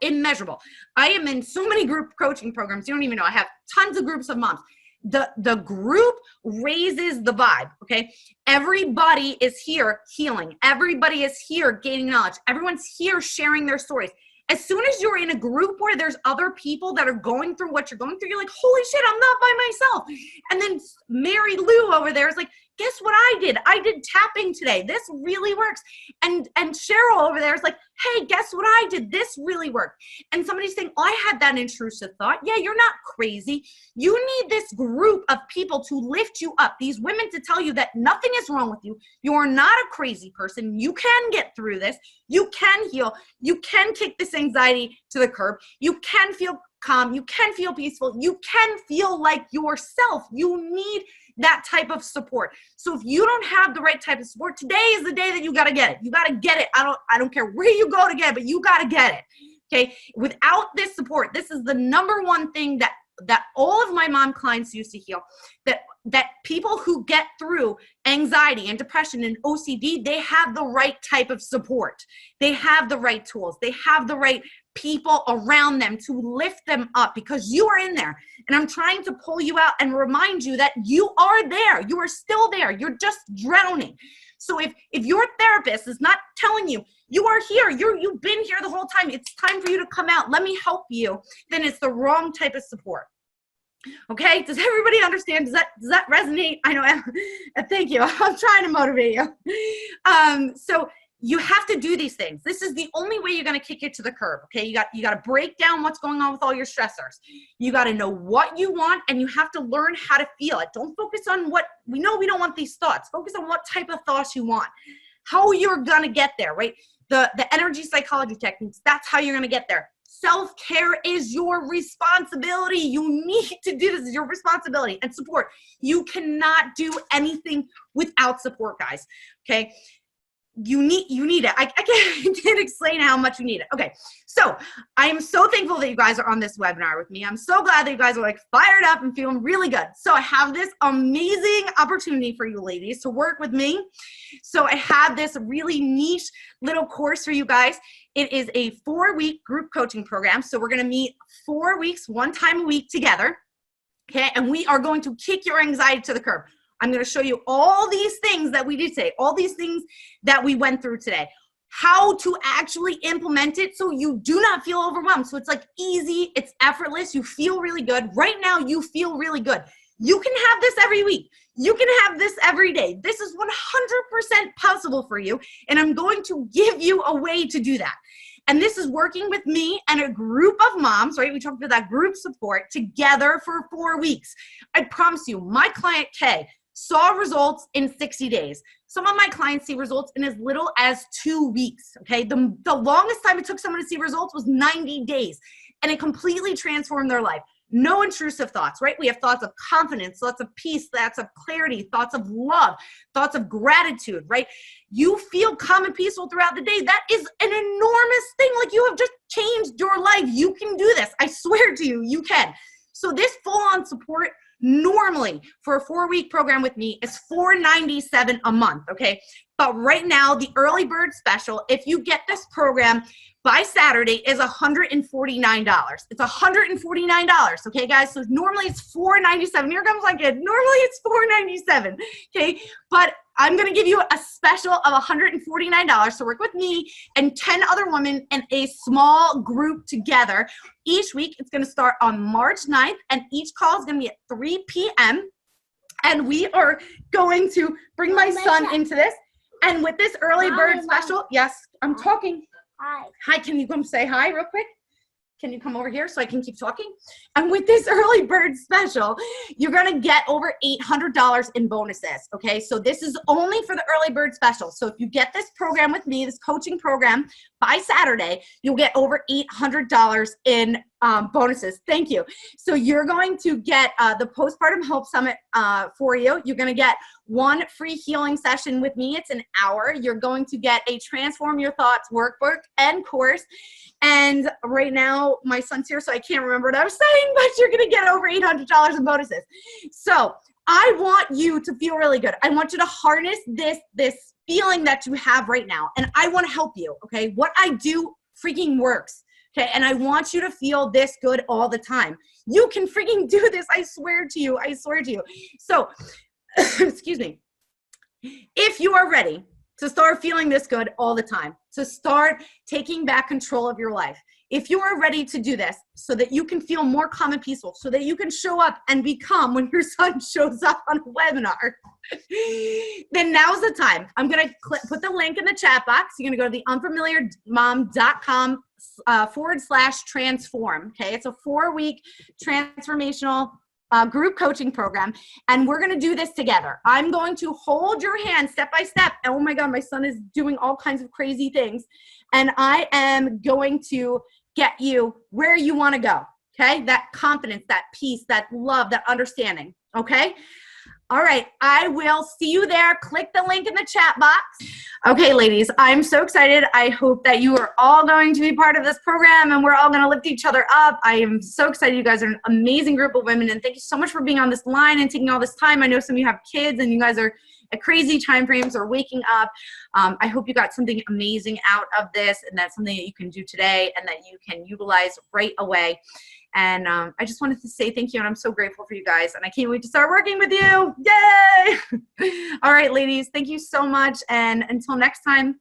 I am in so many group coaching programs. You don't even know. I have tons of groups of moms. The group raises the vibe, okay? Everybody is here healing. Everybody is here gaining knowledge. Everyone's here sharing their stories. As soon as you're in a group where there's other people that are going through what you're going through, you're like, holy shit, I'm not by myself. And then Mary Lou over there is like, guess what I did? I did tapping today. This really works. And Cheryl over there is like, hey, guess what I did? This really worked. And somebody's saying, oh, I had that intrusive thought. Yeah, you're not crazy. You need this group of people to lift you up. These women to tell you that nothing is wrong with you. You're not a crazy person. You can get through this. You can heal. You can kick this anxiety to the curb. You can feel calm. You can feel peaceful. You can feel like yourself. You need that type of support. So if you don't have the right type of support, today is the day that you got to get it. You got to get it. I don't care where you go to get it, but you got to get it. Okay. Without this support, this is the number one thing that all of my mom clients used to heal, that people who get through anxiety and depression and OCD, they have the right type of support. They have the right tools. They have the right people around them to lift them up because you are in there. And I'm trying to pull you out and remind you that you are there. You are still there. You're just drowning. So if your therapist is not telling you, you are here, you've been here the whole time, it's time for you to come out, let me help you, then it's the wrong type of support. Okay, does everybody understand? Does that resonate? I know, thank you. I'm trying to motivate you. So you have to do these things. This is the only way you're going to kick it to the curb. Okay, you got to break down what's going on with all your stressors. You got to know what you want, and you have to learn how to feel it. Don't focus on what we know. We don't want these thoughts. Focus on what type of thoughts you want, how you're going to get there. Right, the energy psychology techniques. That's how you're going to get there. Self-care is your responsibility. You need to do this. It's your responsibility and support. You cannot do anything without support, guys. Okay. You need it. I can't explain how much you need it. Okay. So I am so thankful that you guys are on this webinar with me. I'm so glad that you guys are like fired up and feeling really good. So I have this amazing opportunity for you ladies to work with me. So I have this really niche little course for you guys. It is a 4-week group coaching program. So we're going to meet 4 weeks, one time a week together. Okay. And we are going to kick your anxiety to the curb. I'm going to show you all these things that we did today, all these things that we went through today, how to actually implement it so you do not feel overwhelmed. So it's like easy, it's effortless, you feel really good. Right now, you feel really good. You can have this every week. You can have this every day. This is 100% possible for you, and I'm going to give you a way to do that. And this is working with me and a group of moms, right? We talked about that group support together for 4 weeks. I promise you, my client Kay saw results in 60 days. Some of my clients see results in as little as 2 weeks, okay? The longest time it took someone to see results was 90 days, and it completely transformed their life. No intrusive thoughts, right? We have thoughts of confidence, thoughts of peace, thoughts of clarity, thoughts of love, thoughts of gratitude, right? You feel calm and peaceful throughout the day. That is an enormous thing. Like, you have just changed your life. You can do this. I swear to you, you can. So this full-on support normally for a 4-week program with me is $497 a month, okay? But right now, the early bird special, if you get this program by Saturday, is $149. It's $149, okay, guys? So normally it's $497. Here comes my kid. Normally it's $497, okay? But I'm going to give you a special of $149 to work with me and 10 other women in a small group together. Each week, it's going to start on March 9th, and each call is going to be at 3 p.m. And we are going to bring my son into this. And with this early bird special, yes, I'm talking. Hi. Hi, can you come say hi real quick? Can you come over here so I can keep talking? And with this early bird special, you're going to get over $800 in bonuses. Okay. So this is only for the early bird special. So if you get this program with me, this coaching program by Saturday, you'll get over $800 in bonuses. Thank you. So you're going to get the Postpartum Hope Summit for you. You're going to get one free healing session with me. It's an hour. You're going to get a Transform Your Thoughts workbook and course. And right now, my son's here, so I can't remember what I was saying, but you're going to get over $800 in bonuses. So I want you to feel really good. I want you to harness this feeling that you have right now. And I want to help you, okay? What I do freaking works, okay? And I want you to feel this good all the time. You can freaking do this. I swear to you. I swear to you. So, excuse me. If you are ready to start feeling this good all the time, to start taking back control of your life, if you are ready to do this so that you can feel more calm and peaceful, so that you can show up and become when your son shows up on a webinar, then now's the time. I'm going to put the link in the chat box. You're going to go to theunfamiliarmom.com/transform. Okay. It's a 4-week transformational group coaching program, and we're going to do this together. I'm going to hold your hand step by step. Oh my God, my son is doing all kinds of crazy things, and I am going to get you where you want to go. Okay. That confidence, that peace, that love, that understanding. Okay. All right. I will see you there. Click the link in the chat box. Okay, ladies, I'm so excited. I hope that you are all going to be part of this program and we're all going to lift each other up. I am so excited. You guys are an amazing group of women, and thank you so much for being on this line and taking all this time. I know some of you have kids and you guys are at crazy time frames or waking up. I hope you got something amazing out of this, and that's something that you can do today and that you can utilize right away. And I just wanted to say thank you, and I'm so grateful for you guys, and I can't wait to start working with you. Yay! All right, ladies, thank you so much, and until next time,